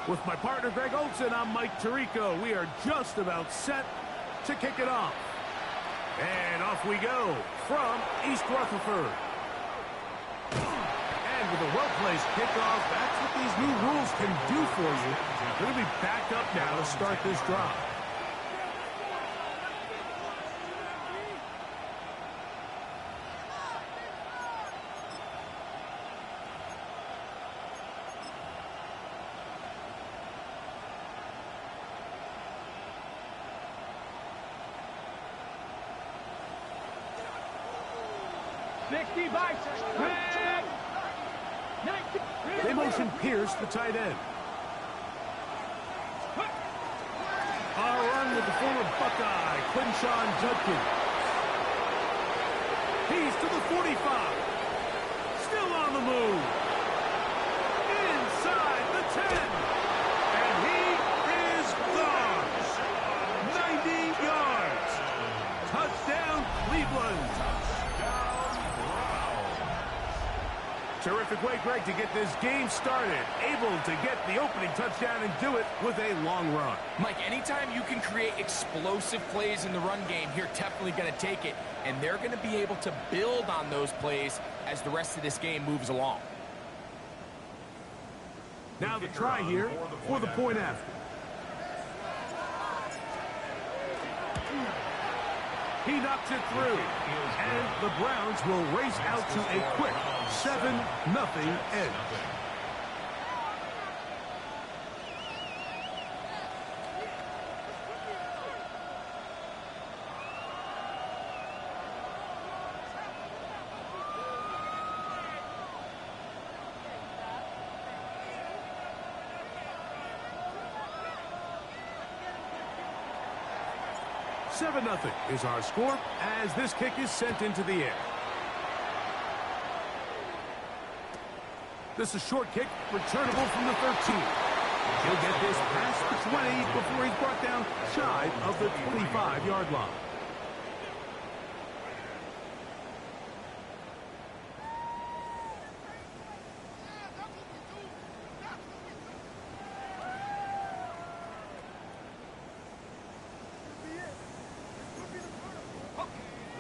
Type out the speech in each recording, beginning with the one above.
With my partner, Greg Olson, I'm Mike Tirico. We are just about set to kick it off. And off we go from East Rutherford. And with a well-placed kickoff, that's what these new rules can do for you. They're going to be backed up now to start this drive. They motion Pierce, the tight end. A run with the former Buckeye, Quinshawn Judkins. He's to the 45. Still on the move. Inside the 10. And he is gone. 90 yards. Touchdown, Cleveland. Terrific way, Greg, to get this game started. Able to get the opening touchdown and do it with a long run. Mike, anytime you can create explosive plays in the run game, you're definitely going to take it. And they're going to be able to build on those plays as the rest of this game moves along. Now the try here for the point after. He knocks it through. And the Browns will race out to a quick 7-0 edge. Nothing is our score as this kick is sent into the air. This is a short kick, returnable from the 13. He'll get this past the 20 before he's brought down shy of the 25-yard line.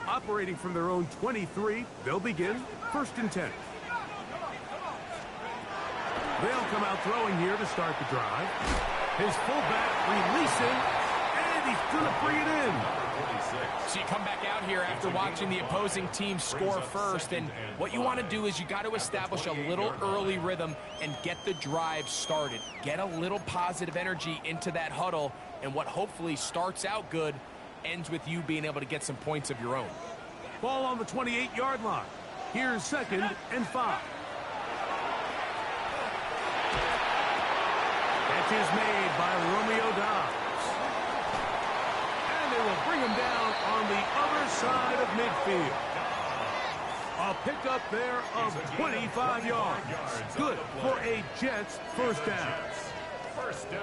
Operating from their own 23, they'll begin 1st and 10. They'll come out throwing here to start the drive. His fullback releasing, and he's going to bring it in. So you come back out here after watching the opposing team score first, and what you want to do is you got to establish a little early rhythm and get the drive started. Get a little positive energy into that huddle, and what hopefully starts out good ends with you being able to get some points of your own. Ball on the 28-yard line. Here's 2nd and 5. Catch is made by Romeo Dobbs. And they will bring him down on the other side of midfield. A pickup there of 25 yards. Good for a Jets first down.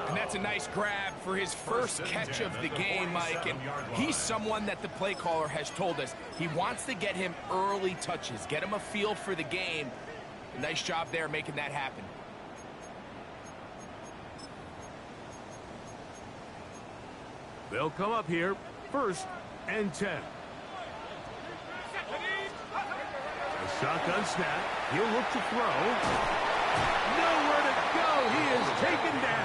And that's a nice grab for his first catch of the game, Mike. And he's someone that the play caller has told us he wants to get him early touches, get him a feel for the game. Nice job there making that happen. They'll come up here 1st and 10. A shotgun snap. He'll look to throw. Nowhere to go. He is taken down.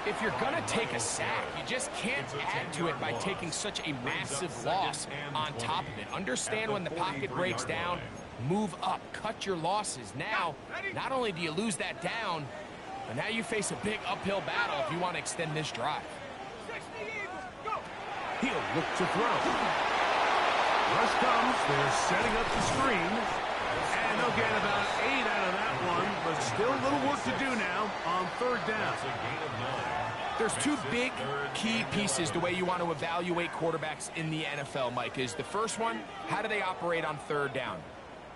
If you're going to take a sack, you just can't add to it by taking such a massive loss on top of it. Understand when the pocket breaks down, move up, cut your losses. Now, not only do you lose that down, but now you face a big uphill battle if you want to extend this drive. He'll look to throw. Rush comes. They're setting up the screen. And they'll get about 8 out of that one, but still a little work to do now on 3rd down. There's two big key pieces the way you want to evaluate quarterbacks in the NFL, Mike. Is the first one, how do they operate on 3rd down?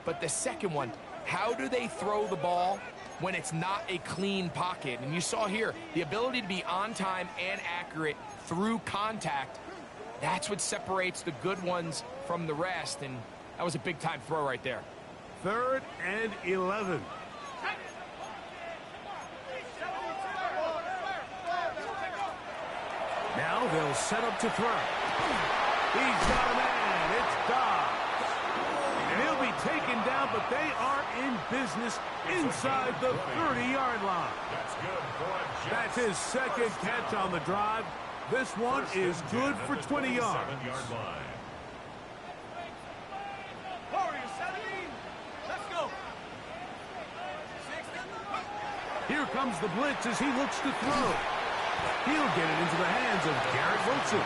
But the second one, how do they throw the ball when it's not a clean pocket? And you saw here, the ability to be on time and accurate through contact, that's what separates the good ones from the rest, and that was a big-time throw right there. 3rd and 11. Now they'll set up to throw. He's got a man. It's Dobbs. And he'll be taken down, but they are in business inside the 30-yard line. That's his second catch on the drive. This one is good for 20 yards. Here comes the blitz as he looks to throw. He'll get it into the hands of Garrett Wilson.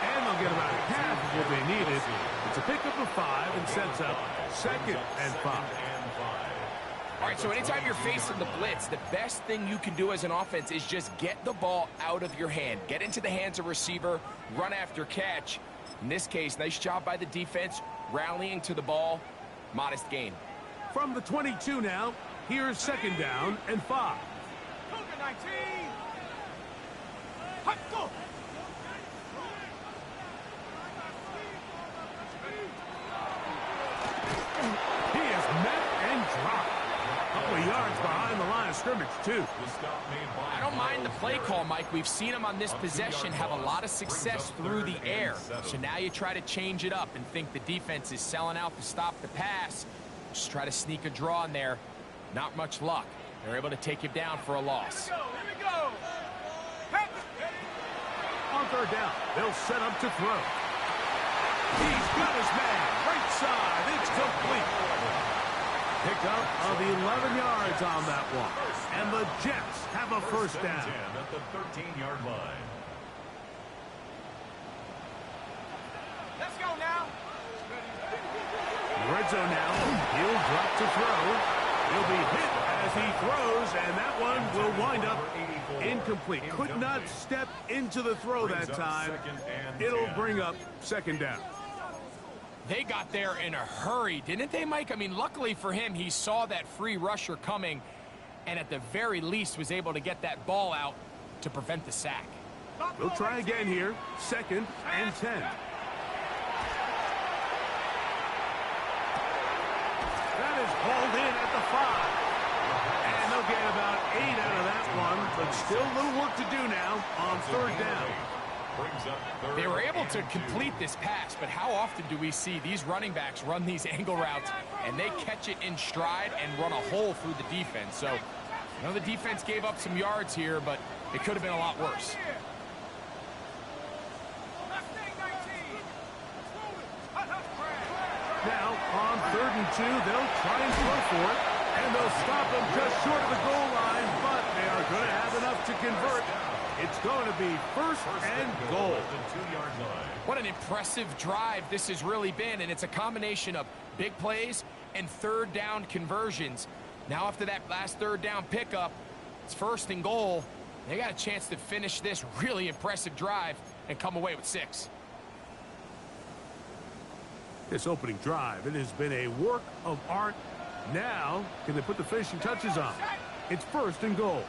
And they'll get about half of what they needed. It's a pickup of 5 and sets up 2nd and 5. All right, so anytime you're facing the blitz, the best thing you can do as an offense is just get the ball out of your hand. Get into the hands of receiver, run after catch. In this case, nice job by the defense, rallying to the ball. Modest gain. From the 22 now, here's 2nd down and 5. He is met and dropped. A couple of yards behind the line of scrimmage, too. I don't mind the play call, Mike. We've seen him on this possession have a lot of success through the air. So now you try to change it up and think the defense is selling out to stop the pass. Just try to sneak a draw in there. Not much luck. They're able to take him down for a loss. On 3rd down, they'll set up to throw. He's got his man. Right side. It's complete. Pick up of 11 yards on that one. And the Jets have a 1st down. At the 13-yard line. Let's go now. Red zone now. He'll drop to throw. He'll be hit as he throws, and that one will wind up incomplete. Could not step into the throw that time. It'll bring up 2nd down. They got there in a hurry, didn't they, Mike? I mean, luckily for him, he saw that free rusher coming, and at the very least was able to get that ball out to prevent the sack. We'll try again here. 2nd and 10. That is hauled in at the 5. And they'll get about 8 out of that one, but still a little work to do now on 3rd down. They were able to complete this pass, but how often do we see these running backs run these angle routes and they catch it in stride and run a hole through the defense? So, you know, the defense gave up some yards here, but it could have been a lot worse. Now, on 3rd and 2, they'll try and throw for it, and they'll stop him just short of the goal line, but they are going to have enough to convert. It's going to be 1st and goal. What an impressive drive this has really been, and it's a combination of big plays and 3rd down conversions. Now after that last 3rd down pickup, it's 1st and goal. They got a chance to finish this really impressive drive and come away with 6. This opening drive, it has been a work of art. Now, can they put the finishing touches on? It's 1st and goal.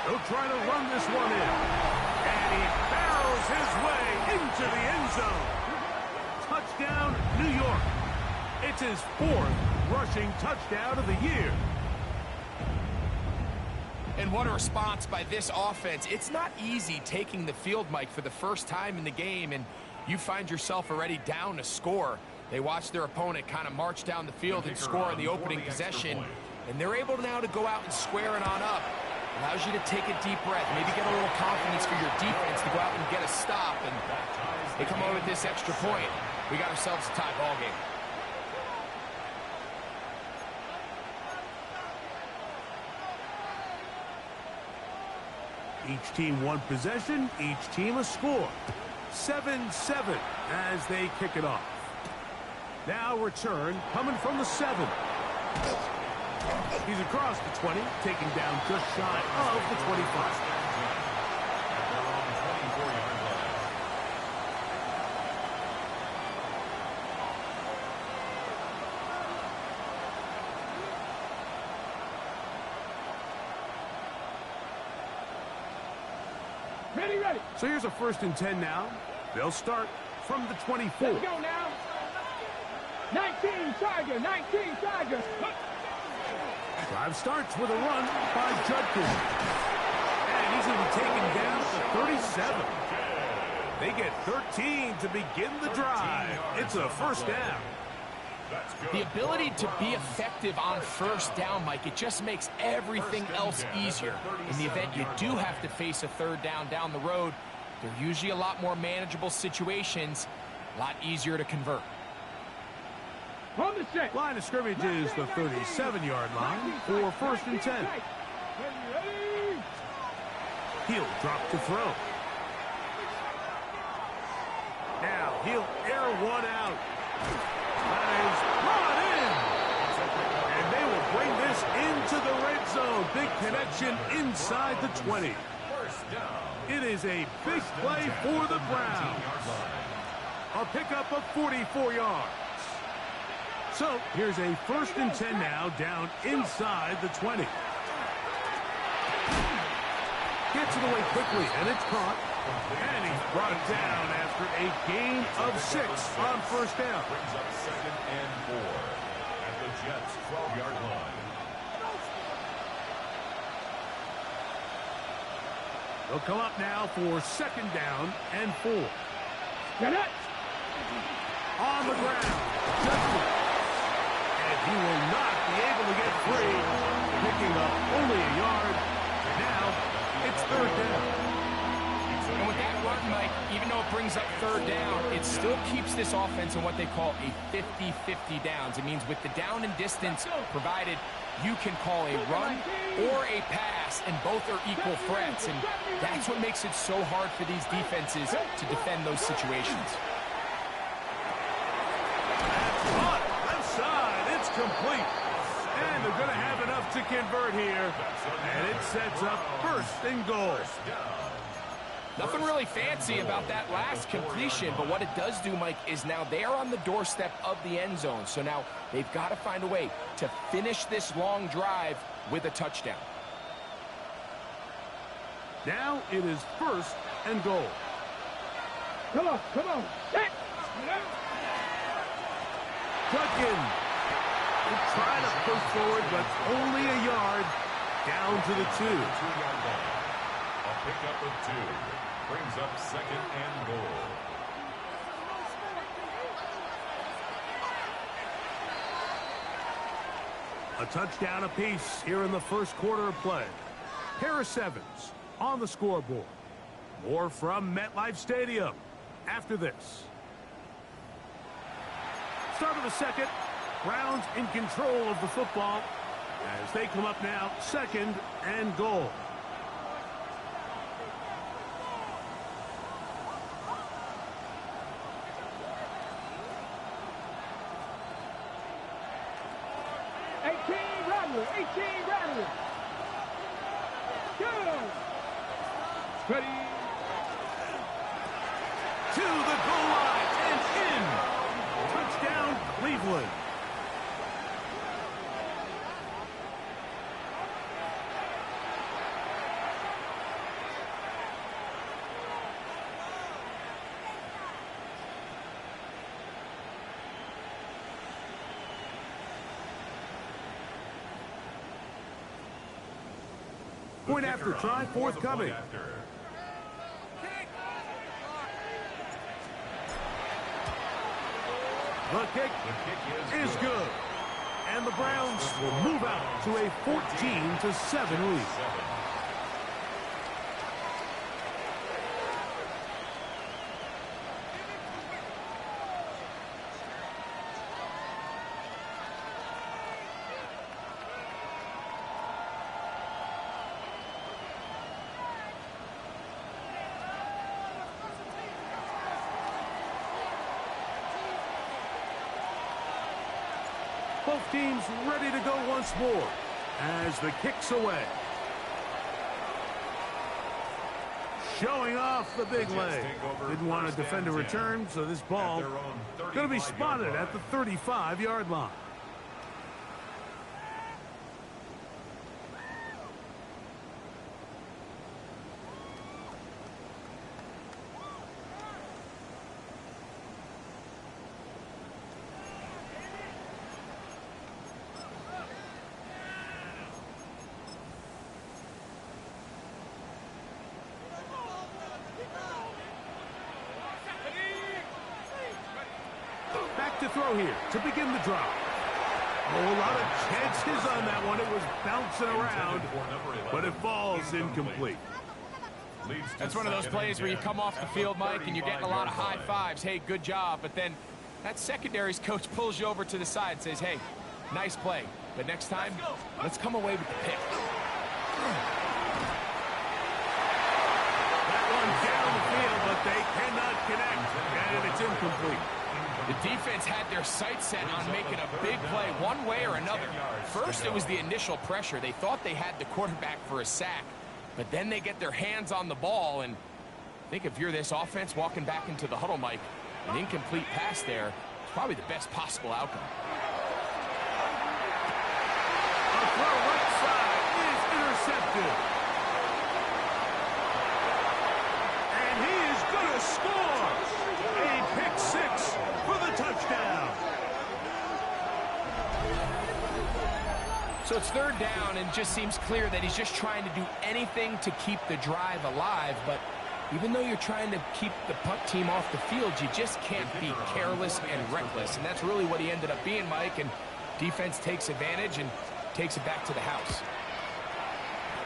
They'll try to run this one in. And he barrels his way into the end zone. Touchdown, New York. It's his 4th rushing touchdown of the year. And what a response by this offense. It's not easy taking the field, Mike, for the first time in the game, and you find yourself already down a score. They watch their opponent kind of march down the field and score in the opening possession, and they're able now to go out and square it on up. Allows you to take a deep breath, maybe get a little confidence for your defense to go out and get a stop, and they come over with this extra point. We got ourselves a tie ball game. Each team one possession, each team a score. 7-7 as they kick it off. Now return coming from the 7. He's across the 20, taking down just shy of the 25. Ready. So here's a 1st and 10 now. They'll start from the 24. Let's go now. 19 Chargers. Drive starts with a run by Judkins. easily taken down at the 37. They get 13 to begin the drive. It's a first down. The ability to be effective on first down, Mike, it just makes everything else easier. In the event you do have to face a third down the road, they're usually a lot more manageable situations, a lot easier to convert. On the set. Line of scrimmage is the 37-yard line for first and 10. He'll drop to throw. Now he'll air one out. That is brought in. And they will bring this into the red zone. Big connection inside the 20. It is a big play for the Browns. A pickup of 44 yards. So here's a first and 10 now down inside the 20. Gets it away quickly, and it's caught. And he's brought down after a gain of 6 on first down. Brings up second and 4 at the Jets' 12-yard line. They'll come up now for second down and 4. Get it. On the ground. Justin. And he will not be able to get free. Picking up only a yard. Now it's third down. And with that run, Mike, even though it brings up third down, it still keeps this offense in what they call a 50-50 downs. It means with the down and distance provided, you can call a run or a pass, and both are equal threats. And that's what makes it so hard for these defenses to defend those situations. Left side, it's complete. And they're going to have enough to convert here. And it sets up first and goal. Nothing really fancy about that last completion, but what it does do, Mike, is now they are on the doorstep of the end zone. So now they've got to find a way to finish this long drive with a touchdown. Now it is first and goal. Come on, come on. Set. Judkin. They're trying to push forward, but only a yard down to the 2. 2-yard line. A pickup of 2. Brings up second and goal. A touchdown apiece here in the first quarter of play. Harris Evans on the scoreboard. More from MetLife Stadium after this. Start of the second. Browns in control of the football as they come up now second and goal. Ready. To the goal line and in. Touchdown, Cleveland. Point after try forthcoming. The kick is good. And the Browns will move out to a 14-7 lead. Both teams ready to go once more as the kick's away. Showing off the big leg. Didn't want to defend a return, so this ball going to be spotted at the 35-yard line. to throw here to begin the drive. Oh, a lot of chances on that one. It was bouncing around, but it falls incomplete. That's one of those plays where you come off the field, Mike, and you're getting a lot of high fives. Hey, good job. But then that secondary's coach pulls you over to the side and says, hey, nice play. But next time, let's come away with the pick. That one's down the field, but they cannot connect, and it's incomplete. The defense had their sights set on making a big play one way or another. First, it was the initial pressure. They thought they had the quarterback for a sack, but then they get their hands on the ball, and I think if you're this offense walking back into the huddle, Mike, an incomplete pass there is probably the best possible outcome. A throw right side is intercepted. And he is going to score. A pick six for the touchdown. So it's third down, and it just seems clear that he's just trying to do anything to keep the drive alive. But even though you're trying to keep the punt team off the field, you just can't be careless and reckless. And that's really what he ended up being, Mike. And defense takes advantage and takes it back to the house.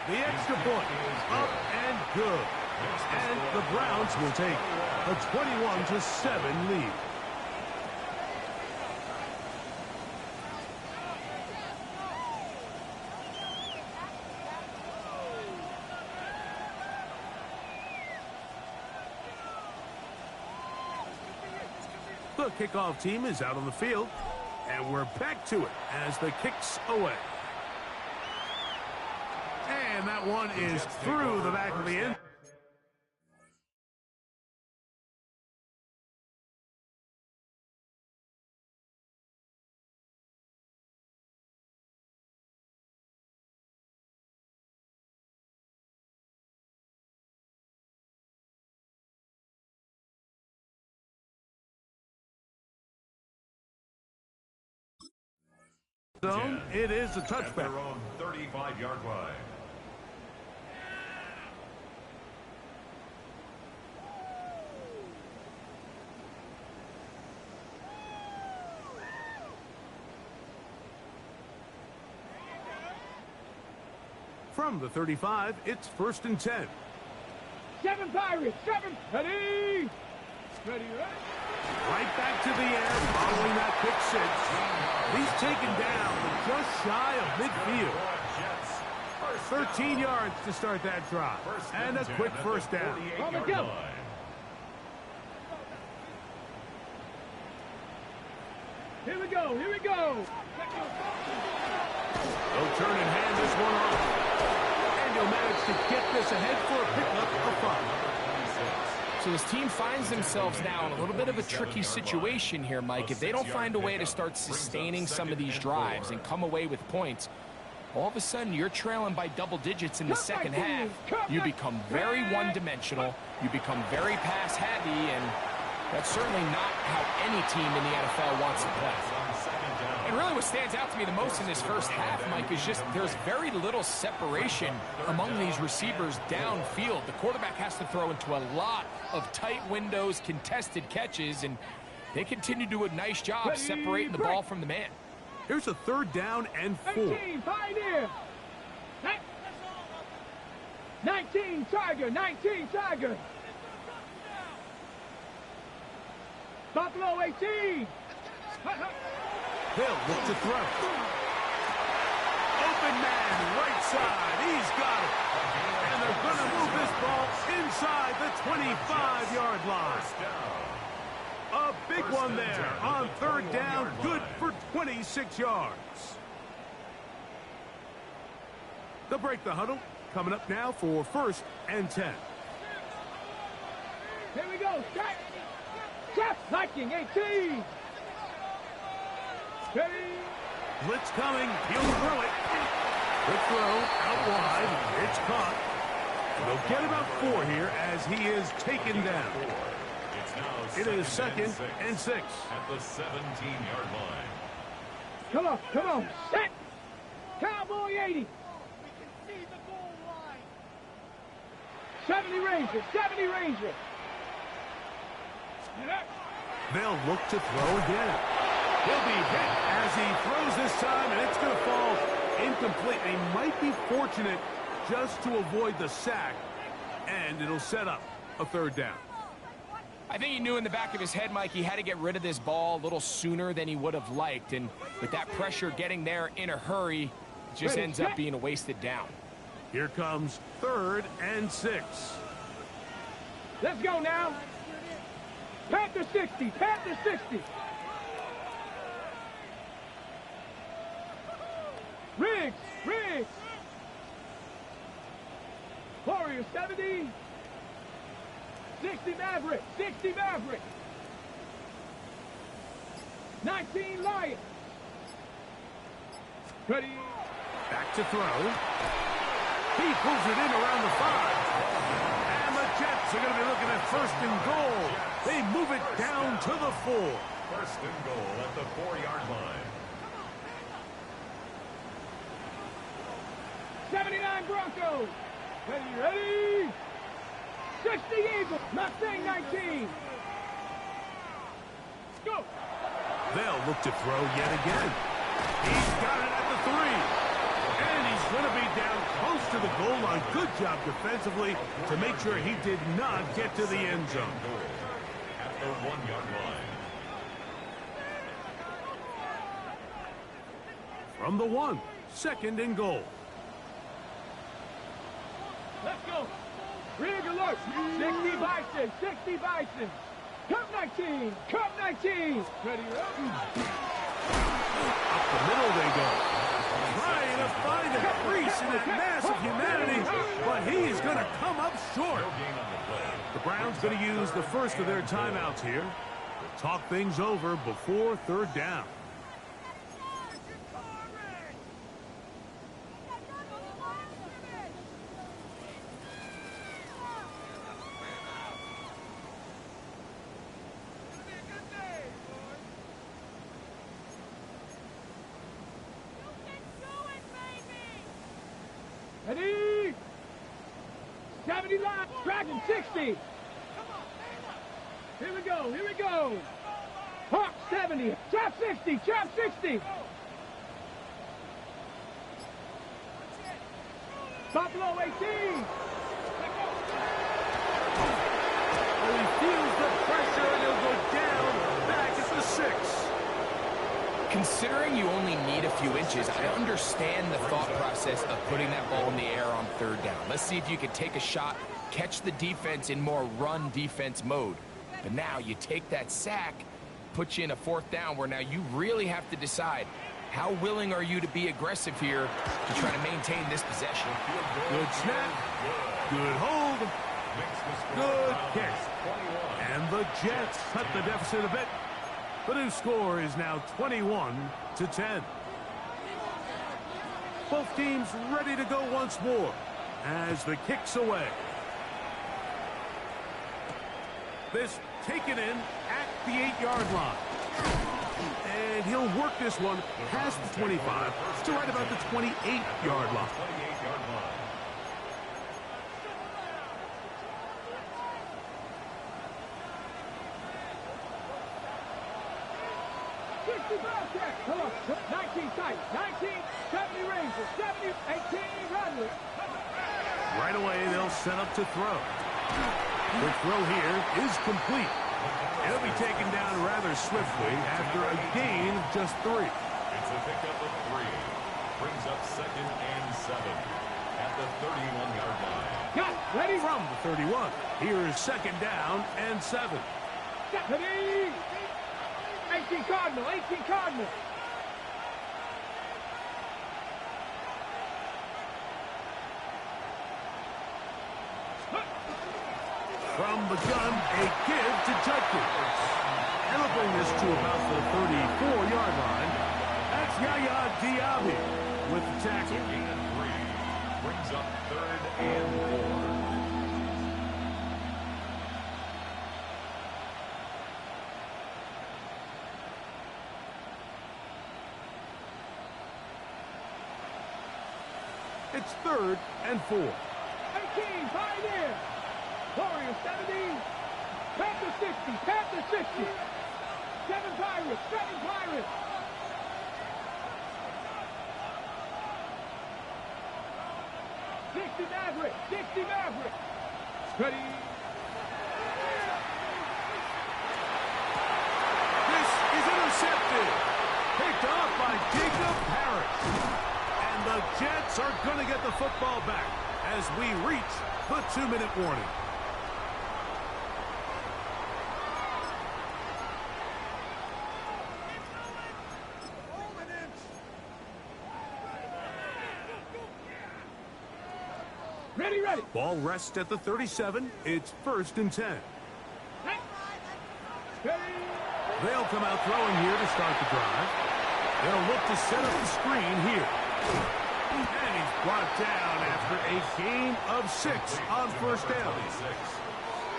The extra point up and good. And the Browns will take a 21-7 lead. The kickoff team is out on the field, and we're back to it as the kick's away. And that one is through the back of the end. Zone, it is a touchback. At their own 35-yard line. From the 35, it's 1st and 10. 7 Pirates, 7. Ready? Ready, ready. Right back to the air following that pick six. He's taken down just shy of midfield. 13 yards to start that drive. And a quick first down. Go. Here we go, here we go. They'll turn and hand this one off. And he'll manage to get this ahead for a pickup of 5. So this team finds themselves now in a little bit of a tricky situation here, Mike. If they don't find a way to start sustaining some of these drives and come away with points, all of a sudden you're trailing by double digits in the second half. You become very one-dimensional. You become very pass-heavy, and that's certainly not how any team in the NFL wants to play. And really what stands out to me the most in this first half, Mike, is just there's very little separation among these receivers downfield. The quarterback has to throw into a lot of tight windows, contested catches, and they continue to do a nice job separating the ball from the man. Here's a 3rd down and 4. 19, Pioneer. 19, Tiger, 19, Tiger. Buffalo, 18. He'll look to throw. Open man, right side. He's got it. And they're going to move this ball inside the 25-yard line. A big one there on 3rd down. Good for 26 yards. They'll break the huddle. Coming up now for 1st and 10. Here we go. Jeff Viking, 18. Blitz coming. He'll throw it. Quick throw out wide. It's caught. They'll get about 4 here as he is taken down. It is 2nd and 6. At the 17-yard line. Come on, come on. Set. Cowboy 80. 70 Ranger, 70 Ranger. They'll look to throw again. He'll be hit as he throws this time, and it's going to fall incomplete. He might be fortunate just to avoid the sack, and it'll set up a third down. I think he knew in the back of his head, Mike, he had to get rid of this ball a little sooner than he would have liked. And with that pressure getting there in a hurry, it just ends up being a wasted down. Here comes 3rd and 6. Let's go now. Panther 60. Panther 60. Riggs. Riggs. Warrior 70. 60 Maverick. 60 Maverick. 19 Lion. Ready. Back to throw. He pulls it in around the 5. And the Jets are going to be looking at 1st and goal. They move it down to the 4. 1st and goal at the 4-yard line. 79 Broncos. Ready. 60 Eagles. Mustang 19. Go. They'll look to throw yet again. He's got it at the 3. And he's going to be down close to the goal line. Good job defensively to make sure he did not get to the end zone. At the 1-yard line. From the 1, 2nd and goal. Let's go. Rig alert. 60 Bison. 60 Bison. Cup 19. Cup 19. Ready, up. Up the middle they go. Trying to find a crease in that mass of humanity, but he's going to come up short. The Browns going to use the first of their timeouts here to talk things over before 3rd down. Ready? 70 line. Dragon 60. Here we go. Here we go. Hawk 70. Chop 60. Chop 60. Buffalo 18. Well, he feels the pressure, and he'll go down back at the 6. Considering you only need a few inches, I understand the thought process of putting that ball in the air on 3rd down. Let's see if you can take a shot, catch the defense in more run defense mode. But now you take that sack, put you in a 4th down where now you really have to decide how willing are you to be aggressive here to try to maintain this possession. Good snap, good hold, good kick. And the Jets cut the deficit a bit. The new score is now 21-10. Both teams ready to go once more as the kick's away. This taken in at the 8-yard line. And he'll work this one past the 25 to right about the 28-yard line. 28-yard line. Come on, 19 tight, 19, 70 Rangers, 70, 18 Roderick. Right away, they'll set up to throw. The throw here is complete. It'll be taken down rather swiftly after a gain of just 3. It's a pickup of 3. Brings up 2nd and 7 at the 31-yard line. Got ready. From the 31, here is 2nd down and 7. Ready. 18 Cardinal, 18 Cardinal. From the gun, a give to Judkins. And they'll bring this to about the 34-yard line. That's Yaya Diaby with the tackle. Gain of 3. Brings up 3rd and 4. It's 3rd and 4. 18, Pioneer. Warrior 70. Panther 60. Panther 60. 7 Pirates, 7 Pirates. Maverick, 60 Maverick. Ready. This is intercepted. Picked off by Jacob Harris. And the Jets are going to get the football back as we reach the 2-minute warning. Ready, ready. Ball rests at the 37. It's 1st and 10. Ready. They'll come out throwing here to start the drive. They'll look to set up the screen here. And he's brought down after a gain of 6 on 1st down.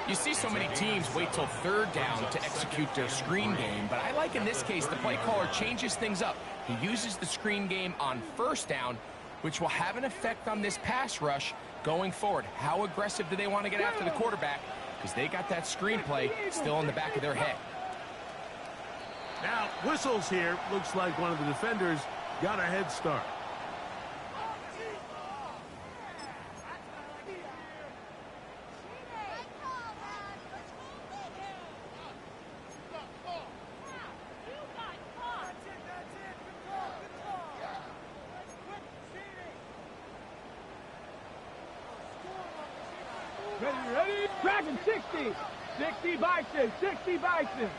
You see so many teams wait till 3rd down to execute their screen game, but I like in this case the play caller changes things up. He uses the screen game on 1st down, which will have an effect on this pass rush going forward. How aggressive do they want to get after the quarterback? Because they got that screenplay still in the back of their head. Now, whistles here. Looks like one of the defenders got a head start. Ready, ready. Dragon 60. 60 Bison, 60 Bison.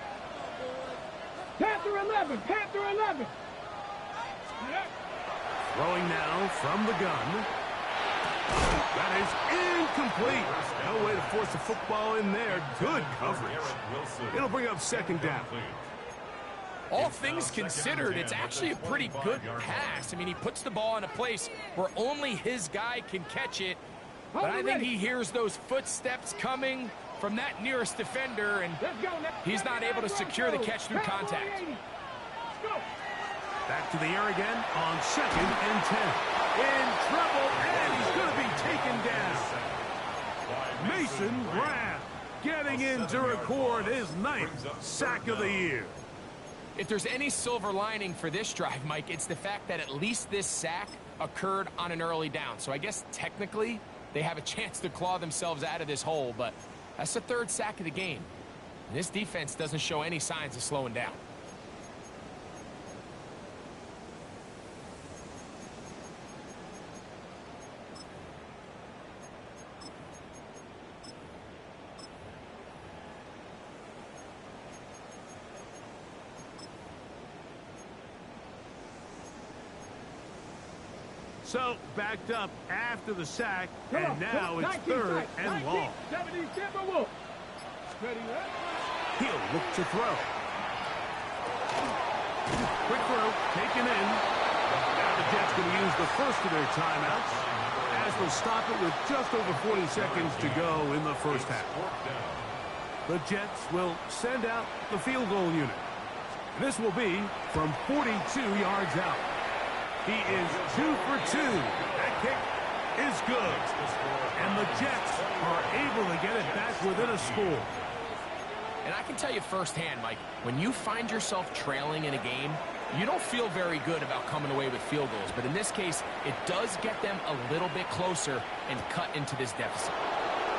Panther 11, Panther 11. Throwing now from the gun. That is incomplete. No way to force the football in there. Good coverage. It'll bring up 2nd down. All things considered, it's actually a pretty good pass. I mean, he puts the ball in a place where only his guy can catch it. But I think he hears those footsteps coming from that nearest defender, and he's not able to secure the catch through contact. Back to the air again on 2nd and 10. In trouble, and he's going to be taken down. Mason Graham getting in to record his 9th sack of the year. If there's any silver lining for this drive, Mike, it's the fact that at least this sack occurred on an early down. So I guess technically they have a chance to claw themselves out of this hole, but that's the 3rd sack of the game. And this defense doesn't show any signs of slowing down. So, backed up after the sack, and now it's 3rd and long. 70 Timberwolves. Ready, ready. He'll look to throw. Quick throw, taken in. Now the Jets going to use the first of their timeouts, as they'll stop it with just over 40 seconds to go in the 1st half. The Jets will send out the field goal unit. This will be from 42 yards out. He is 2 for 2. That kick is good. And the Jets are able to get it back within a score. And I can tell you firsthand, Mike, when you find yourself trailing in a game, you don't feel very good about coming away with field goals. But in this case, it does get them a little bit closer and cut into this deficit.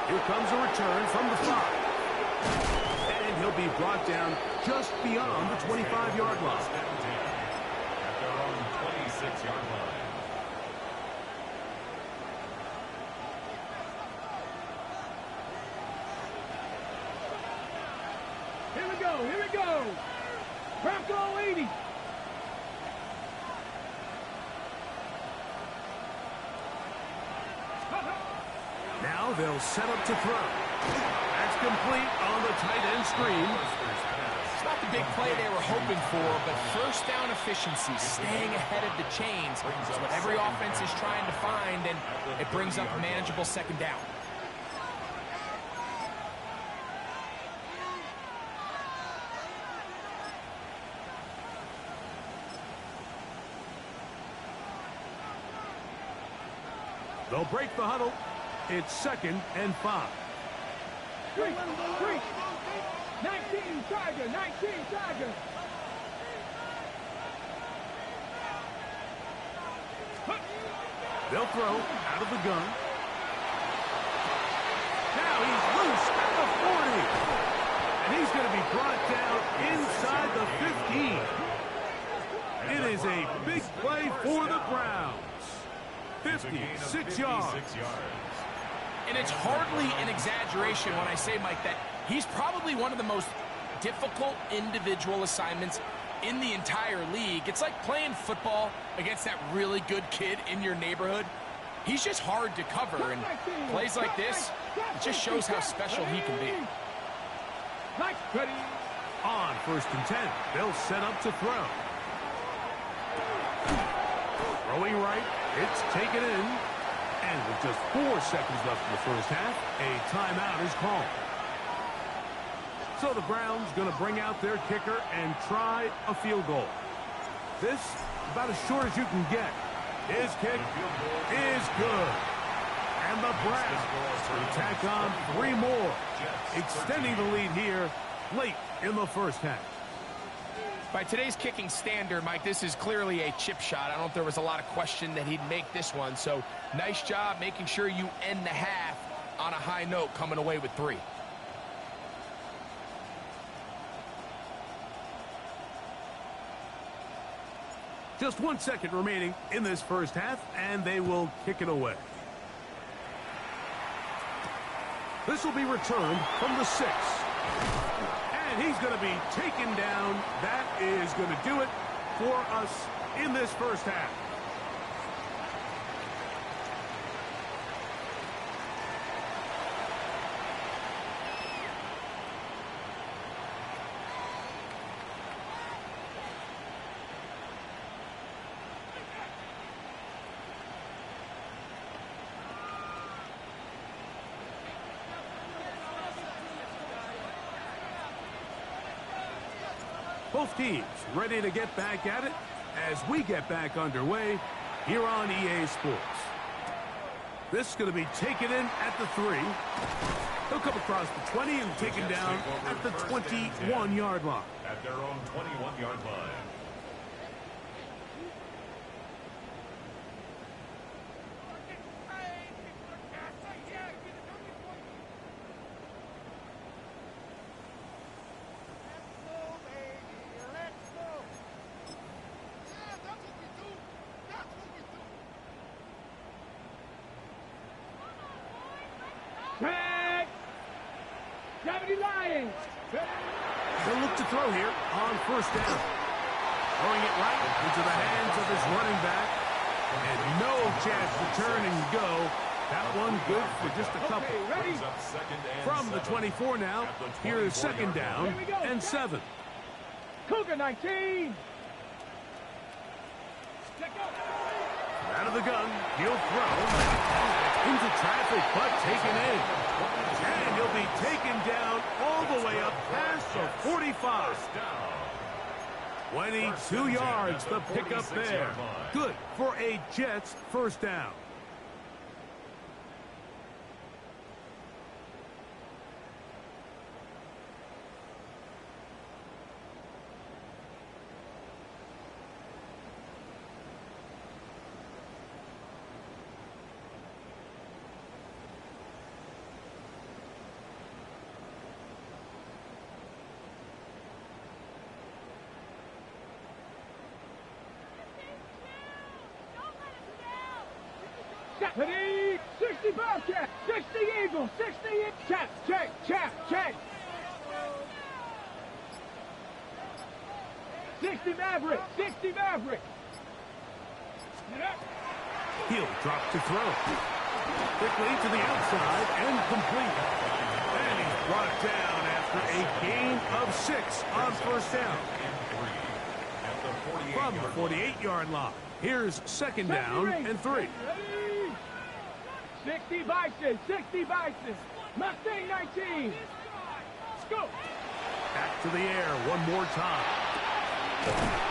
Here comes a return from the 5. And he'll be brought down just beyond the 25-yard line. 26-yard line. Here we go, here we go. Bronco 80. Now they'll set up to throw. That's complete on the tight end screen. It's not the big play they were hoping for, but 1st down efficiency, staying ahead of the chains, is what every offense is trying to find, and it brings up a manageable 2nd down. They'll break the huddle. It's 2nd and 5. Three. 19 Tiger, 19 Tiger. They'll throw out of the gun. Now he's loose at the 40. And he's going to be brought down inside the 15. It is a big play for the Browns. 56 yards. And it's hardly an exaggeration when I say, Mike, that he's probably one of the most difficult individual assignments in the entire league. It's like playing football against that really good kid in your neighborhood. He's just hard to cover, and plays like this, it just shows how special he can be. On 1st and 10, they'll set up to throw. Throwing right, it's taken in. And with just 4 seconds left in the first half, a timeout is called. So the Browns going to bring out their kicker and try a field goal. This, about as short as you can get. His kick is good. And the Browns will tack on 3 more, extending the lead here late in the first half. By today's kicking standard, Mike, this is clearly a chip shot. I don't know if there was a lot of question that he'd make this one. So nice job making sure you end the half on a high note, coming away with 3. Just 1 second remaining in this first half, and they will kick it away. This will be returned from the 6. And he's going to be taken down. That is going to do it for us in this first half. Both teams ready to get back at it as we get back underway here on EA Sports. This is going to be taken in at the 3. He'll come across the 20 and taken down at the 21-yard line. At their own 21-yard line. They'll look to throw here on 1st down. Throwing it right into the hands of his running back. And no chance to turn and go. That one good for just a couple. From the 24 now, here is 2nd down and 7. Cougar 19. Out of the gun, he'll throw. Into traffic, but taken in. And he'll be taken down all the way up past the 45. 22 yards, the pickup there. Good for a Jets 1st down. Ready, 60 Bobcat, 60 Eagle, 60 check, check, check, check. 60 Maverick, 60 Maverick. He'll drop to throw. Quickly to the outside and complete. And he's brought down after a gain of 6 on 1st down. From the 48-yard line, here's 2nd down and 3. 60 Bison, 60 Bison. Mustang 19. Let's go. Back to the air one more time.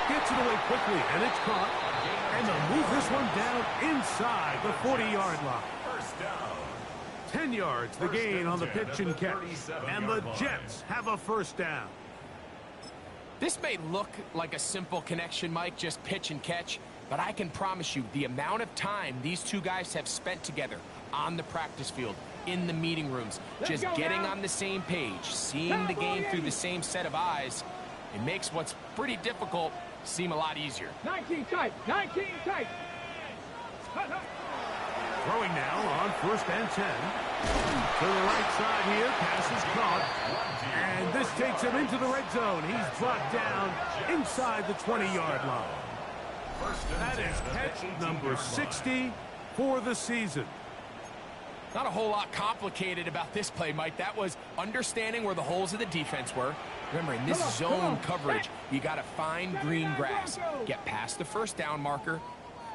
Gets it away quickly, and it's caught. And they'll move this one down inside the 40-yard line. 1st down. 10 yards, the gain on the pitch and catch. And the Jets have a first down. This may look like a simple connection, Mike, just pitch and catch, but I can promise you the amount of time these two guys have spent together on the practice field, in the meeting rooms, just getting on the same page, seeing the game through the same set of eyes, it makes what's pretty difficult seem a lot easier. 19 tight, 19 tight. Throwing now on first and 10. To the right side here, pass is caught. And this takes him into the red zone. He's brought down inside the 20-yard line. That is catch number 60 for the season. Not a whole lot complicated about this play, Mike. That was understanding where the holes of the defense were. Remember, in this zone coverage, you got to find green grass. Get past the first down marker,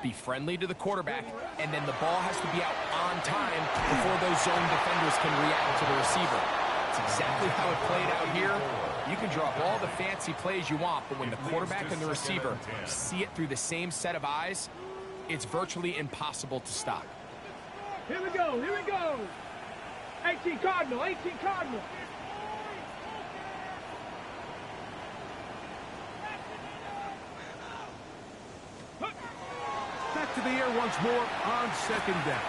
be friendly to the quarterback, and then the ball has to be out on time before those zone defenders can react to the receiver. It's exactly how it played out here. You can draw up all the fancy plays you want, but when the quarterback and the receiver see it through the same set of eyes, it's virtually impossible to stop. Here we go, here we go. 18 Cardinal, 18 Cardinal. Back to the air once more on second down.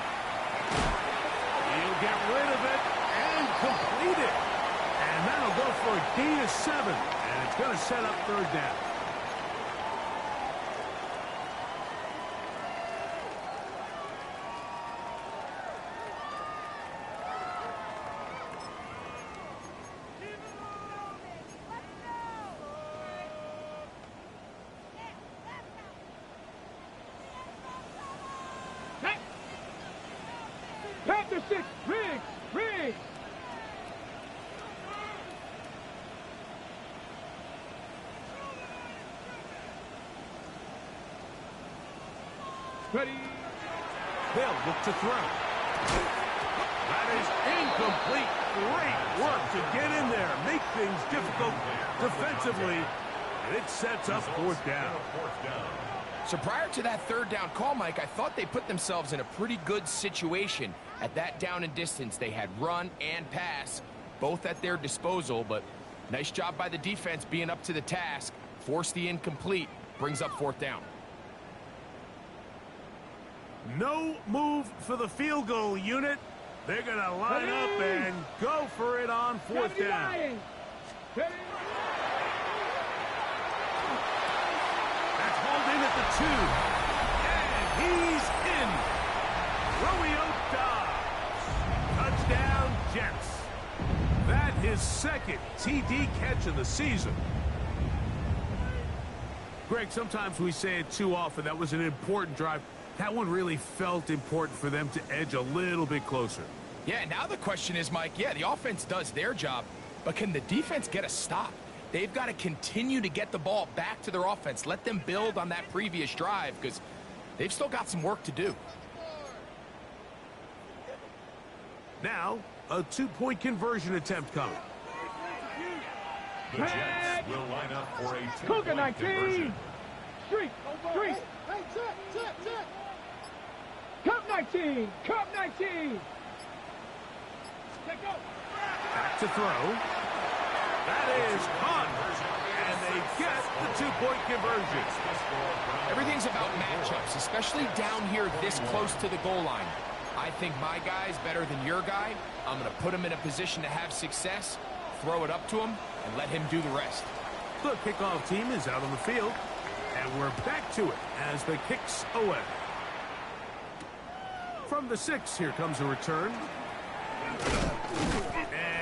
He'll get rid of it and complete it. And that'll go for a gain of 7. And it's going to set up third down. Panther 6, Riggs, Riggs. Ready. They'll look to throw. That is incomplete. Great work to get in there, make things difficult defensively, and it sets up fourth down. So prior to that third down call, Mike, I thought they put themselves in a pretty good situation at that down and distance. They had run and pass, both at their disposal, but nice job by the defense being up to the task. Force the incomplete, brings up fourth down. No move for the field goal unit. They're going to line up and go for it on fourth down. That's hauled in at the 2. And he's in. Romeo Dobbs. Touchdown, Jets. That his second TD catch of the season. Greg, sometimes we say it too often. That was an important drive. That one really felt important for them to edge a little bit closer. Yeah, now the question is, Mike, yeah, the offense does their job, but can the defense get a stop? They've got to continue to get the ball back to their offense. Let them build on that previous drive because they've still got some work to do. Now, a two-point conversion attempt coming. The Jets will line up for a Cougar two-point 19. conversion. Street, street. Hey, check. Cup 19, Cup 19. Take go. Back to throw. That is caught. And they get the two-point conversion. Everything's about matchups, especially down here this close to the goal line. I think my guy's better than your guy. I'm going to put him in a position to have success, throw it up to him, and let him do the rest. The kickoff team is out on the field. And we're back to it as the kicks away. From the 6, here comes a return.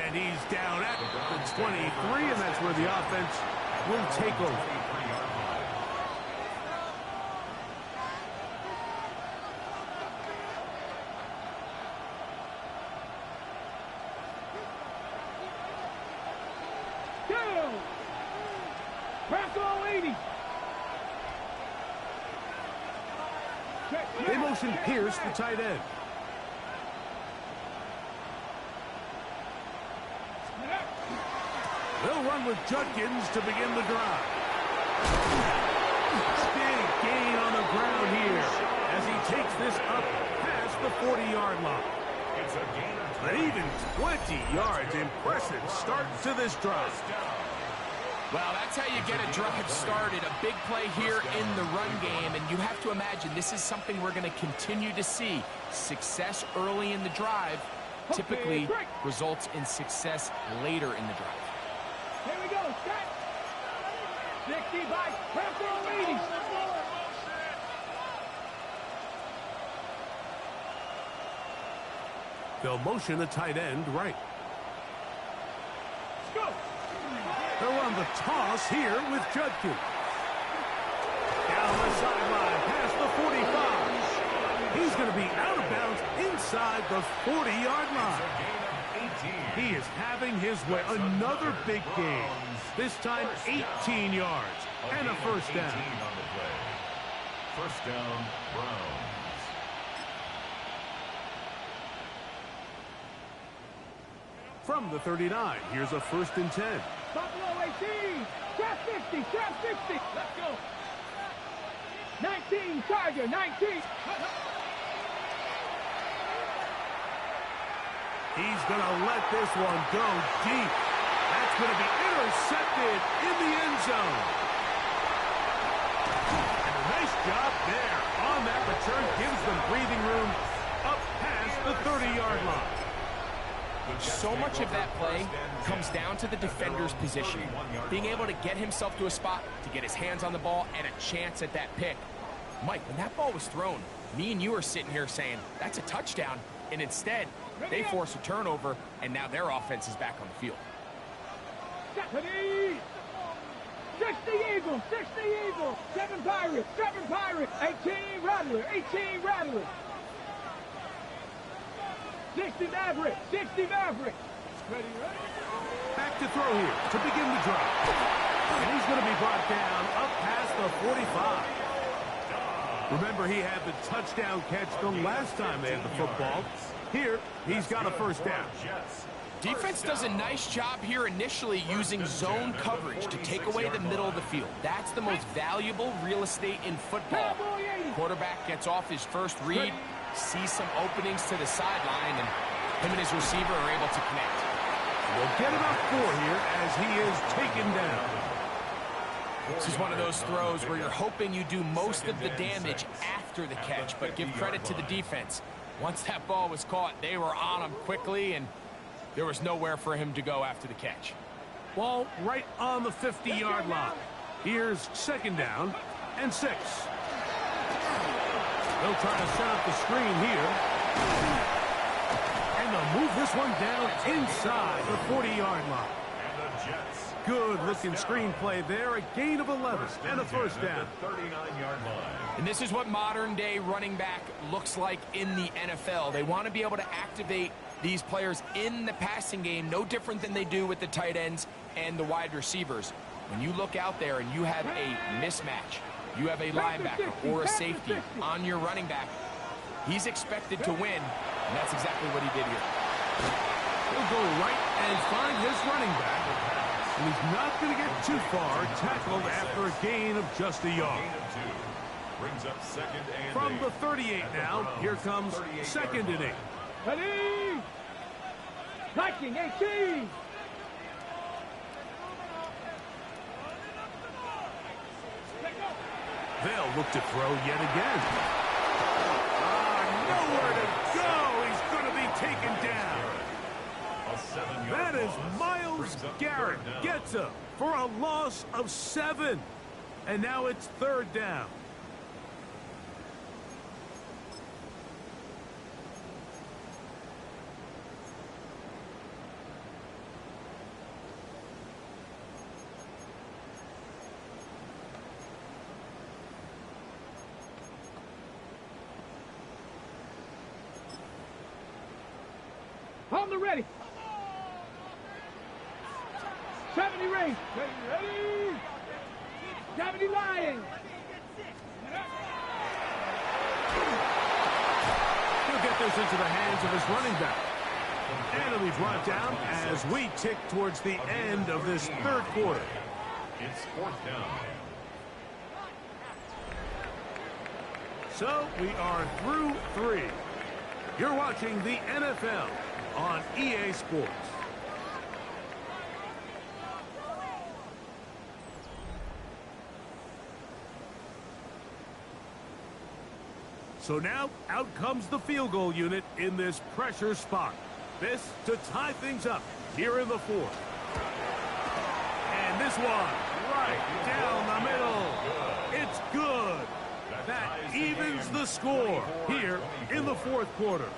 And he's down at the 23, and that's where the offense will take over. Go. Pass all 80. They motion Pierce, the tight end. They'll run with Judkins to begin the drive. Big gain on the ground here as he takes this up past the 40-yard line. It's a gain of An even 20 yards. Impressive start to this drive. Well, that's how you get a drive started. A big play here in the run game, and you have to imagine this is something we're going to continue to see. Success early in the drive typically results in success later in the drive. Here we go, set. 60 by pressure on 80. They'll motion a tight end right. Let's go. They'll run the toss here with Judkins. Down the sideline, past the 45. He's going to be out of bounds inside the 40-yard line. He is having his way. Another big game. This time 18 yards and a first down. First down, Browns. From the 39, here's a 1st and 10. Buffalo 18. Trap 50. Trap 60. Let's go. 19. Charger. 19. He's going to let this one go deep. That's going to be intercepted in the end zone. And a nice job there on that return. Gives them breathing room up past the 30-yard line. So much of that play comes down to the defender's positioning. Being able to get himself to a spot, to get his hands on the ball, and a chance at that pick. Mike, when that ball was thrown, me and you are sitting here saying, that's a touchdown. And instead, they force a turnover, and now their offense is back on the field. 60 Eagles. 60 Eagles. 7 Pirates. 7 Pirates. 18 Rattler. 18 Rattler. 60 Maverick. 60 Maverick. Ready, ready? Back to throw here to begin the drive. And he's going to be brought down up past the 45. Remember, he had the touchdown catch the last time they had the football. Here, he's got a first down. Defense does a nice job here initially using zone coverage to take away the middle of the field. That's the most valuable real estate in football. Quarterback gets off his first read, sees some openings to the sideline, and him and his receiver are able to connect. We'll get about 4 here as he is taken down. This is one of those throws where you're hoping you do most of the damage after the catch, but give credit to the defense. Once that ball was caught, they were on him quickly, and there was nowhere for him to go after the catch. Ball right on the 50-yard line. Here's 2nd down and 6. They'll try to set up the screen here. And they'll move this one down inside the 40-yard line. Good-looking screen play there. A gain of 11 and a first down. 39-yard line. And this is what modern-day running back looks like in the NFL. They want to be able to activate these players in the passing game, no different than they do with the tight ends and the wide receivers. When you look out there and you have a mismatch, you have a linebacker or a safety on your running back, he's expected to win, and that's exactly what he did here. He'll go right and find his running back. And he's not going to get too far, tackled after a gain of just a yard. Brings up 2nd and From 8. the 38 now, here comes 2nd and 8. Ready? Viking 18. They'll look to throw yet again. Nowhere to go. He's going to be taken down. That is Myles Garrett. Gets him for a loss of 7. And now it's 3rd down. On the ready. 70 race. Ready? 70 Lions. He'll get this into the hands of his running back. And it'll be brought down as we tick towards the end of this 3rd quarter. It's 4th down. So we are through 3. You're watching the NFL on EA Sports. So now, out comes the field goal unit in this pressure spot. This to tie things up here in the fourth. And this one, right down the middle. It's good. That evens the score here in the fourth quarter.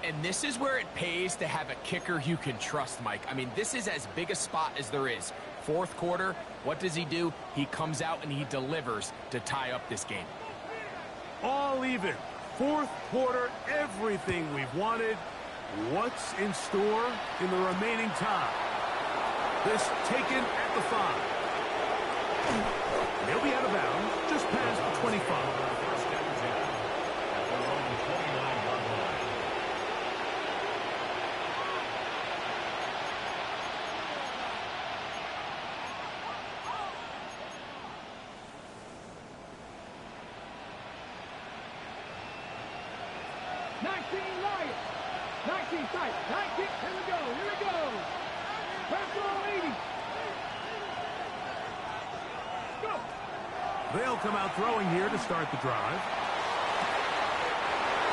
And this is where it pays to have a kicker you can trust, Mike. I mean, this is as big a spot as there is. Fourth quarter, what does he do? He comes out and he delivers to tie up this game. All even. Fourth quarter, everything we've wanted. What's in store in the remaining time? This taken at the 5. They'll be out of bounds just past the 25. First and 10 at their own 29-yard line. Lions. 19 tight. 19. Here we go. Here we go. Press all 80. Go. They'll come out throwing here to start the drive.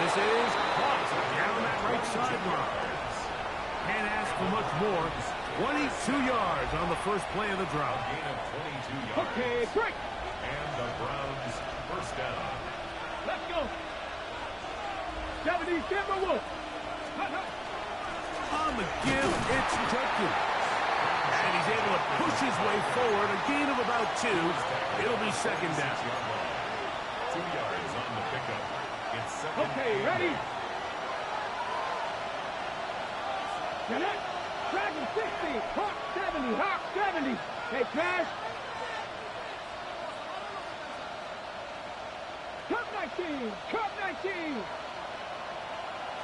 This is caught down that right sideline. Can't ask for much more. 22 yards on the first play of the drive. Gain of 22 yards. Okay, break. And the Browns first down. Let's go. 70 Timberwolves. On the give, it's Jenkins. And he's able to push his way forward. A gain of about 2. It'll be second down. 2 yards on the pickup. It's second. Okay, ready? Get it. Dragon 60. Hawk 70. Hawk 70. Hey, Trash. Cup 19. Cup 19.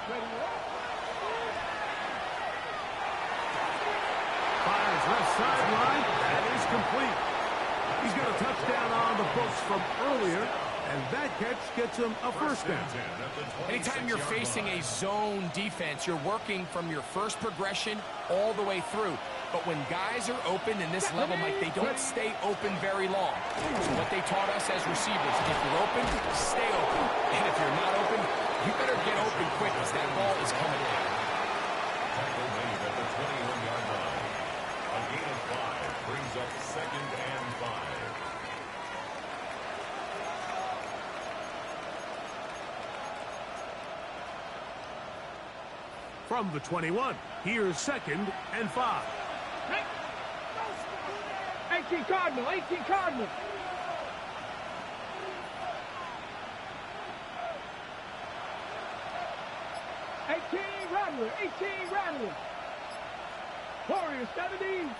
Ready, Fires left sideline. That is complete. He's got a touchdown on the books from earlier, and that catch gets him a first down. Anytime you're facing a zone defense, you're working from your first progression all the way through. But when guys are open in this level, Mike, they don't stay open very long. So what they taught us as receivers, if you're open, stay open. And if you're not open, you better get open quick as that ball is coming in. Tackle made at the 21-yard line. A gain of 5 brings up second and 5. From the 21, here's second and 5. 18 Cardinal. 18 Cardinal. Rattler, 18 Rattler. Warrior 70.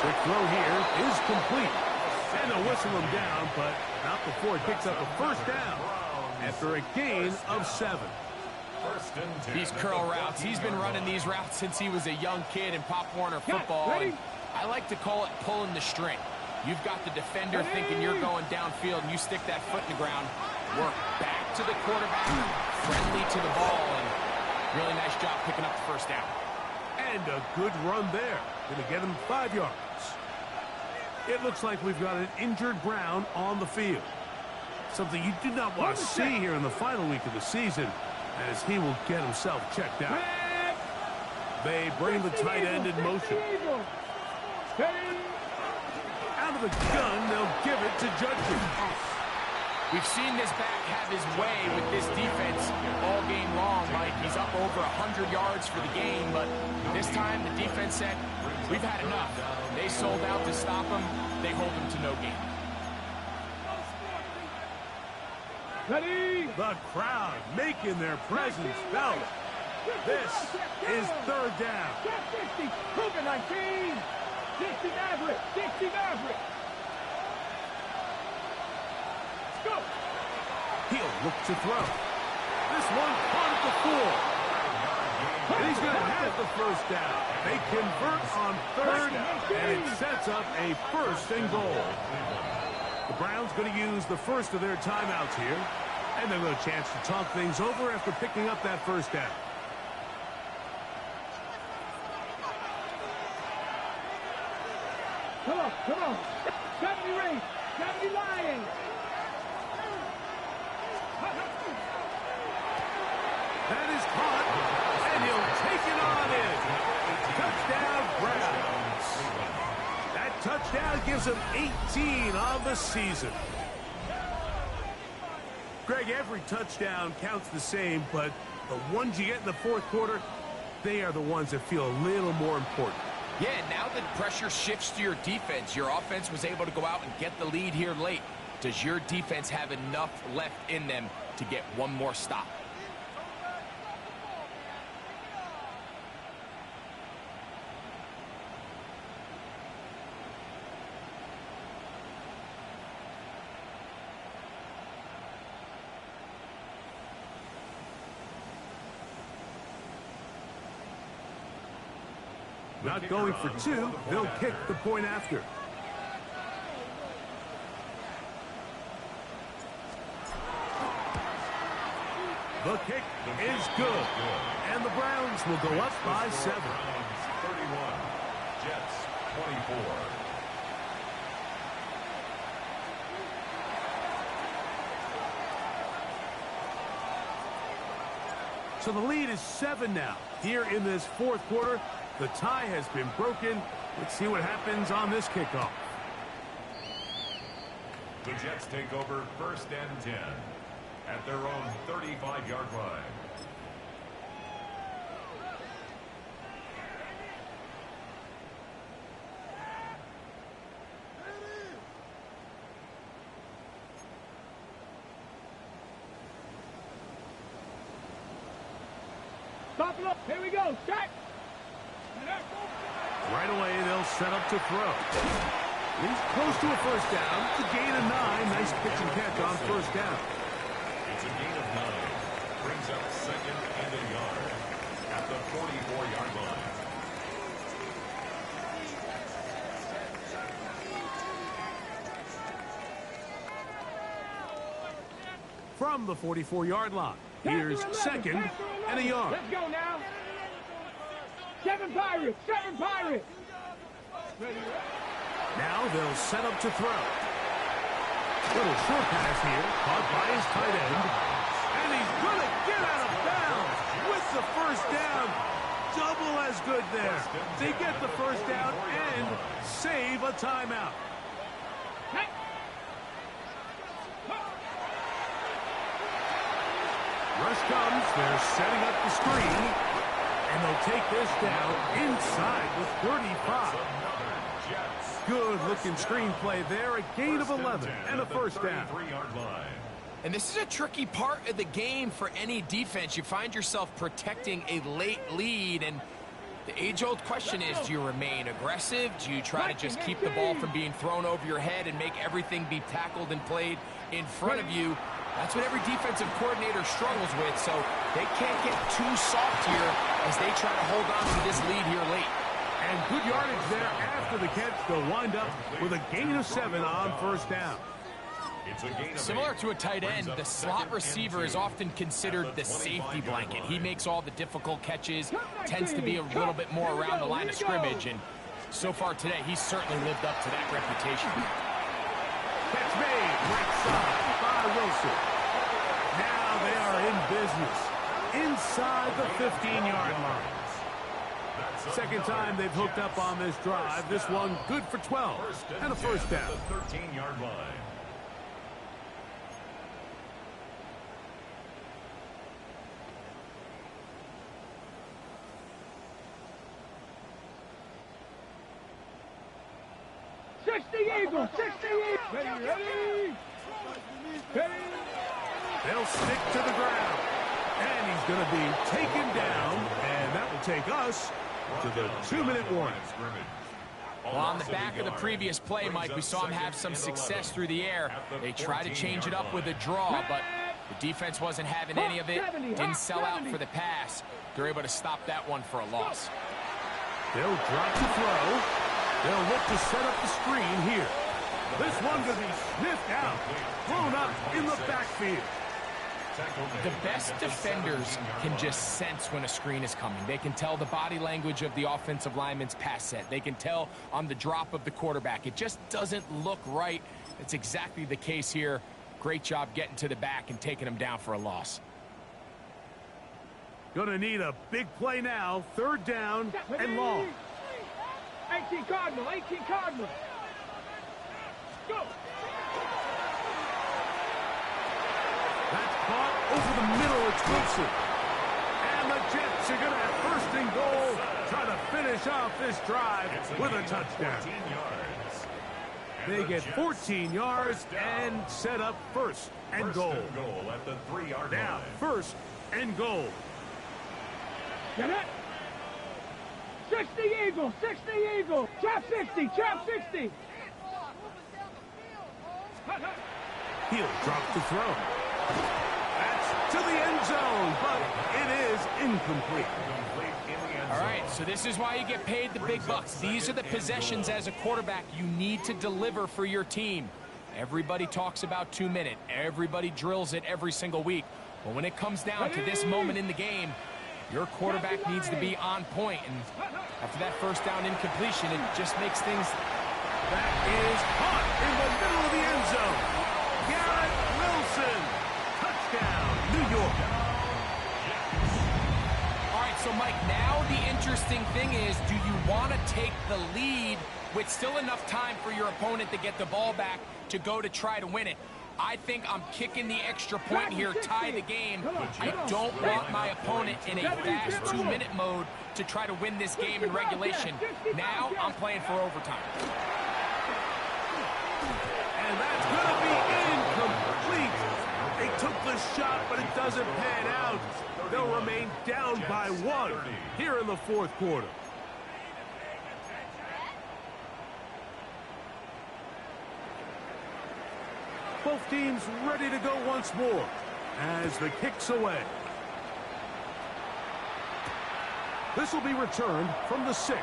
The throw here is complete. And they'll whistle him down, but not before he picks up a first down after a gain of 7. These curl routes, he's been running these routes since he was a young kid in Pop Warner football. And I like to call it pulling the string. You've got the defender thinking you're going downfield, and you stick that foot in the ground, work back to the quarterback, friendly to the ball, and really nice job picking up the first down. And a good run there. Going to get him 5 yards. It looks like we've got an injured Brown on the field. Something you do not want to see here in the final week of the season, as he will get himself checked out. They bring the tight end in motion. Out of the gun, they'll give it to Judkins. We've seen this back have his way with this defense all game long, Mike. He's up over 100 yards for the game, but this time the defense said, we've had enough. They sold out to stop him. They hold him to no gain. Ready? The crowd making their presence felt. This is third down. 60. Cougar 19. 60 Maverick. 60 Maverick. Let's go. He'll look to throw. This one caught at the 4. And he's going to have the first down. They convert on third, and it sets up a first and goal. The Browns going to use the first of their timeouts here. And they'll get a chance to talk things over after picking up that first down. Come on, come on. 70 race, 70 Lions. That is caught, and he'll take it on in. Touchdown, Browns. That touchdown gives him 18 on the season. Greg, every touchdown counts the same, but the ones you get in the fourth quarter, they are the ones that feel a little more important. Yeah, now that pressure shifts to your defense, your offense was able to go out and get the lead here late. Does your defense have enough left in them to get one more stop? Not going for two, they'll kick the point after. The kick is good, and the Browns will go up by 7. 31, Jets 24. So the lead is 7 now. Here in this fourth quarter, the tie has been broken. Let's see what happens on this kickoff. The Jets take over 1st and 10 at their own 35-yard line. Stop it up. Here we go. Set. Right away, they'll set up to throw. He's close to a first down. It's a gain of 9. Nice pitch and catch on first down. It's a gain of 9. Brings up 2nd and a yard at the 44-yard line. From the 44-yard line, here's 2nd and a yard. Let's go now. 7 Pirates, 7 Pirates. Now they'll set up to throw. Little short pass here, caught by his tight end. And he's going to get out of bounds with the first down. Double as good there. They get the first down and save a timeout. Rush comes, they're setting up the screen. And they'll take this down inside the 35. Good-looking screenplay there. A gain of 11 and a first down. And this is a tricky part of the game for any defense. You find yourself protecting a late lead, and the age-old question is, do you remain aggressive? Do you try to just keep the ball from being thrown over your head and make everything be tackled and played in front of you? That's what every defensive coordinator struggles with, so they can't get too soft here as they try to hold on to this lead here late. And good yardage there after the catch. They'll wind up with a gain of 7 on first down. Similar to a tight end, the slot receiver is often considered the safety blanket. He makes all the difficult catches, tends to be a little bit more around the line of scrimmage, and so far today, he's certainly lived up to that reputation. Catch made, right side by Wilson. Now they are in business inside the 15-yard line. Second time they've hooked up on this drive. This one good for 12 and a first down. 13-yard line. Eagles, 60 Eagles. Ready. They'll stick to the ground. And he's going to be taken down. And that will take us to the 2-minute warning. Well, on the back of the previous play, Mike, we saw him have some success through the air. They tried to change it up with a draw, but the defense wasn't having any of it. Didn't sell out for the pass. They're able to stop that one for a loss. They'll drop the throw. They'll look to set up the screen here. This one going to be sniffed out, thrown up in the backfield. The best defenders can just sense when a screen is coming. They can tell the body language of the offensive lineman's pass set. They can tell on the drop of the quarterback. It just doesn't look right. It's exactly the case here. Great job getting to the back and taking him down for a loss. Gonna need a big play now. Third down and long. 18 Cardinal, 18 Cardinal. Go. That's caught over the middle. It's Wilson. And the Jets are going to have first and goal. Try to finish off this drive with a touchdown. They get 14 yards and set up first and goal. At the 3-yard line. Now, first and goal. Get it? 60 Eagle, 60 Eagle. Chop 60, chop 60. He'll drop the throw. That's to the end zone, but it is incomplete. All right, so this is why you get paid the big bucks. These are the possessions as a quarterback you need to deliver for your team. Everybody talks about 2 minute. Everybody drills it every single week. But when it comes down to this moment in the game, your quarterback needs to be on point. And after that first down incompletion, it just makes things... That is caught in the middle of the end zone. Garrett Wilson. Touchdown, New York. All right, so Mike, now the interesting thing is, do you want to take the lead with still enough time for your opponent to get the ball back to go to try to win it? I think I'm kicking the extra point here, tie the game. I don't want my opponent in a fast 2-minute mode to try to win this game in regulation. Now I'm playing for overtime. And that's going to be incomplete. They took the shot, but it doesn't pan out. They'll remain down by 1 here in the fourth quarter. Both teams ready to go once more as the kick's away. This will be returned from the 6.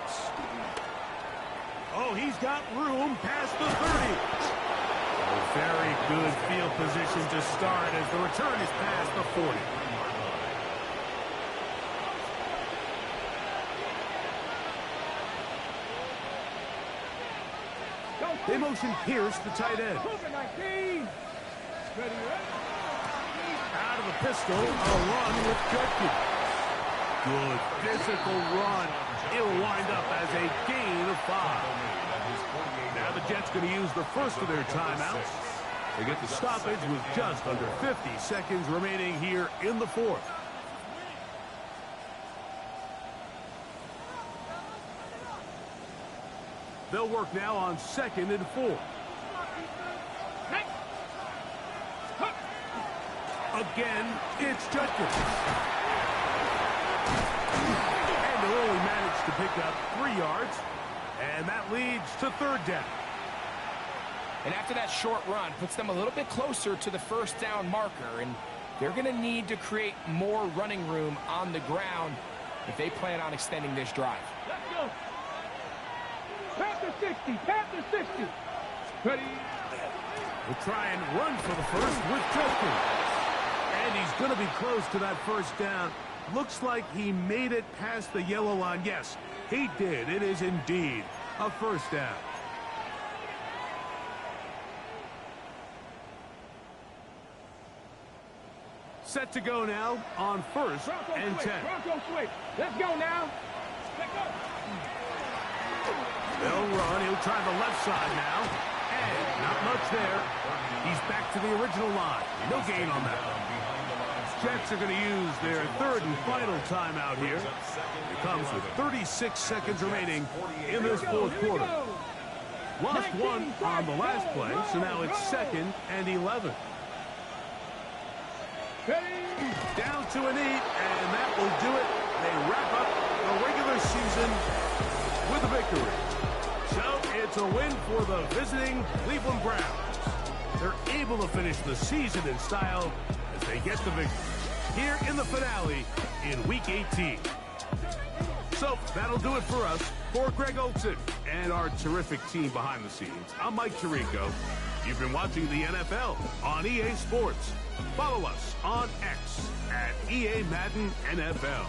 Oh, he's got room past the 30. Oh, very good field position to start as the return is past the 40. They motion Pierce, the tight end. Out of the pistol, a run with Judkins. Good physical run. It'll wind up as a gain of 5. Now the Jets going to use the first of their timeouts. They get the stoppage with just under 50 seconds remaining here in the fourth. They'll work now on 2nd and 4. Again, it's Judkins. And they'll only manage to pick up 3 yards. And that leads to 3rd down. And after that short run, puts them a little bit closer to the first down marker. And they're going to need to create more running room on the ground if they plan on extending this drive. Let's go. Panther 60, Panther 60. Ready? We'll try and run for the first with Judkins. And he's going to be close to that first down. Looks like he made it past the yellow line. Yes, he did. It is indeed a first down. Set to go now on 1st and 10. Bronco switch. Let's go now. Let's go. They'll run. He'll try the left side now. And not much there. He's back to the original line. No gain on that. Jets are going to use their 3rd and final timeout here. It comes with 36 seconds remaining in this fourth quarter. Lost 1 on the last play, so now it's 2nd and 11. Down to a knee, and that will do it. They wrap up the regular season with a victory. So it's a win for the visiting Cleveland Browns. They're able to finish the season in style as they get the victory here in the finale in Week 18. So that'll do it for us. For Greg Olson and our terrific team behind the scenes, I'm Mike Tirico. You've been watching the NFL on EA Sports. Follow us on X at EA Madden NFL.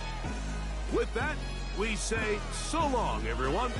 With that, we say so long, everyone.